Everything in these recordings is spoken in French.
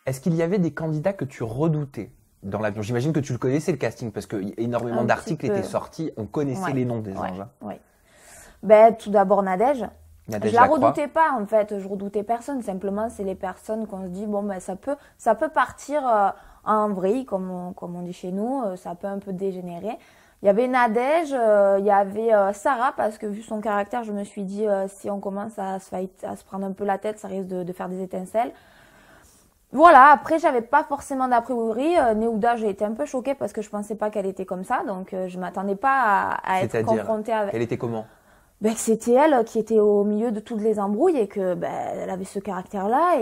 Est-ce qu'il y avait des candidats que tu redoutais dans l'avion? J'imagine que tu le connaissais, le casting, parce que énormément d'articles étaient sortis. On connaissait les noms des anges. Oui. Ben, tout d'abord, Nadège. Nadège Je la Lacroix. redoutais pas, en fait. Je redoutais personne. Simplement, c'est les personnes qu'on se dit, bon, ben, ça peut partir en vrille, comme on dit chez nous. Ça peut un peu dégénérer. Il y avait Nadège, il y avait Sarah, parce que vu son caractère, je me suis dit, si on commence à se prendre un peu la tête, ça risque de faire des étincelles. Voilà, après, j'avais pas forcément d'a priori. Néouda, j'ai été un peu choquée parce que je pensais pas qu'elle était comme ça. Donc, je m'attendais pas à être confrontée avec... Elle était comment? Ben, c'était elle qui était au milieu de toutes les embrouilles et que ben, elle avait ce caractère-là.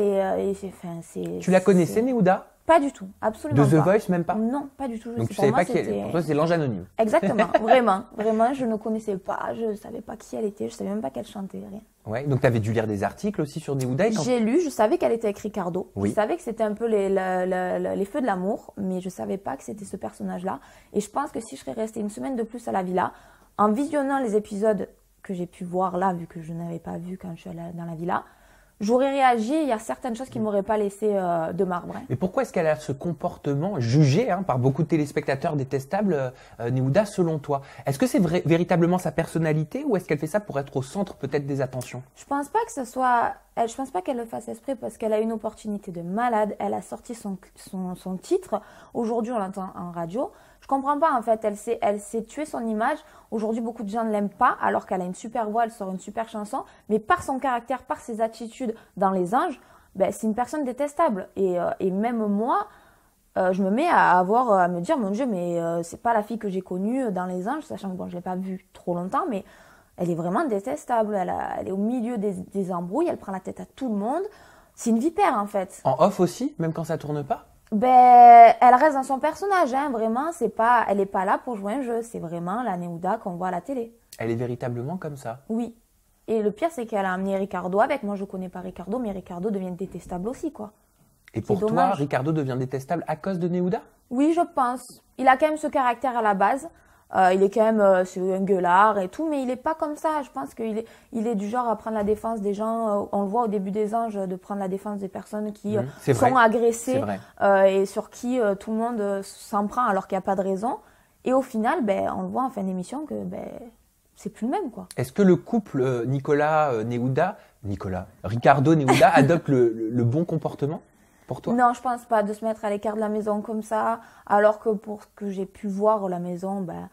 Tu la connaissais, Néouda? Pas du tout, absolument pas. De The Voice, même pas? Non, pas du tout. Donc, tu savais pas qui elle... Pour toi, c'est l'ange anonyme. Exactement, vraiment, je ne connaissais pas, je savais pas qui elle était, je savais même pas qu'elle chantait, rien. Ouais, donc tu avais dû lire des articles aussi sur Néouda. J'ai lu, je savais qu'elle était avec Ricardo. Oui. Je savais que c'était un peu les feux de l'amour, mais je savais pas que c'était ce personnage-là. Et je pense que si je serais restée une semaine de plus à la villa, en visionnant les épisodes que j'ai pu voir là, vu que je n'avais pas vu quand je suis allée dans la villa, j'aurais réagi. Il y a certaines choses qui m'auraient pas laissé de marbre. Hein. Mais pourquoi est-ce qu'elle a ce comportement jugé par beaucoup de téléspectateurs détestable, Néouda, selon toi? Est-ce que c'est véritablement sa personnalité ou est-ce qu'elle fait ça pour être au centre peut-être des attentions? Je pense pas que ce soit... Je pense pas qu'elle le fasse exprès parce qu'elle a une opportunité de malade. Elle a sorti son titre. Aujourd'hui, on l'entend en radio. Je comprends pas en fait. Elle s'est tuée son image. Aujourd'hui, beaucoup de gens ne l'aiment pas alors qu'elle a une super voix, elle sort une super chanson. Mais par son caractère, par ses attitudes dans Les Anges, ben, c'est une personne détestable. Et même moi, je me mets à me dire, mon Dieu, mais c'est pas la fille que j'ai connue dans Les Anges, sachant que bon, je l'ai pas vue trop longtemps, mais elle est vraiment détestable. Elle est au milieu des embrouilles, elle prend la tête à tout le monde. C'est une vipère en fait. En off aussi, même quand ça tourne pas? Ben, elle reste dans son personnage, hein, vraiment. Elle est pas là pour jouer un jeu. C'est vraiment la Néouda qu'on voit à la télé. Elle est véritablement comme ça? Oui. Et le pire, c'est qu'elle a amené Ricardo avec. Moi, je connais pas Ricardo, mais Ricardo devient détestable aussi, quoi. Et pour toi, Ricardo devient détestable à cause de Néouda? Oui, je pense. Il a quand même ce caractère à la base. Il est quand même c'est un gueulard et tout, mais il est pas comme ça. Je pense qu'il est du genre à prendre la défense des gens. On le voit au début des Anges, de prendre la défense des personnes qui sont agressées et sur qui tout le monde s'en prend alors qu'il n'y a pas de raison. Et au final, ben, on le voit en fin d'émission que ben, c'est plus le même, quoi. Est-ce que le couple Ricardo Néouda adopte le bon comportement pour toi? Non, je pense pas, de se mettre à l'écart de la maison comme ça, alors que pour ce que j'ai pu voir la maison, ben,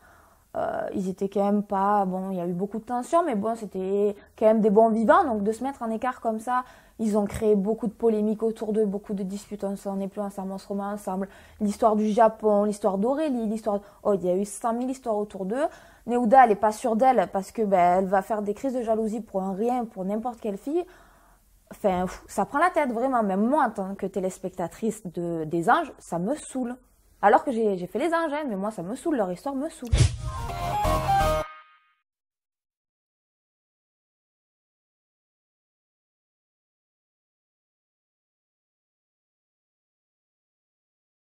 ils étaient quand même pas... Bon, il y a eu beaucoup de tensions, mais bon, c'était quand même des bons vivants, donc de se mettre en écart comme ça, ils ont créé beaucoup de polémiques autour d'eux, beaucoup de disputes, on n'est plus ensemble, on se remet ensemble. L'histoire du Japon, l'histoire d'Aurélie, l'histoire... Oh, il y a eu 100 000 histoires autour d'eux. Néouda, elle est pas sûre d'elle, parce que ben, elle va faire des crises de jalousie pour un rien, pour n'importe quelle fille. Enfin, ça prend la tête, vraiment. Même moi, en tant que téléspectatrice des Anges, ça me saoule. Alors que j'ai fait Les Anges, hein, mais moi, ça me saoule. Leur histoire me saoule.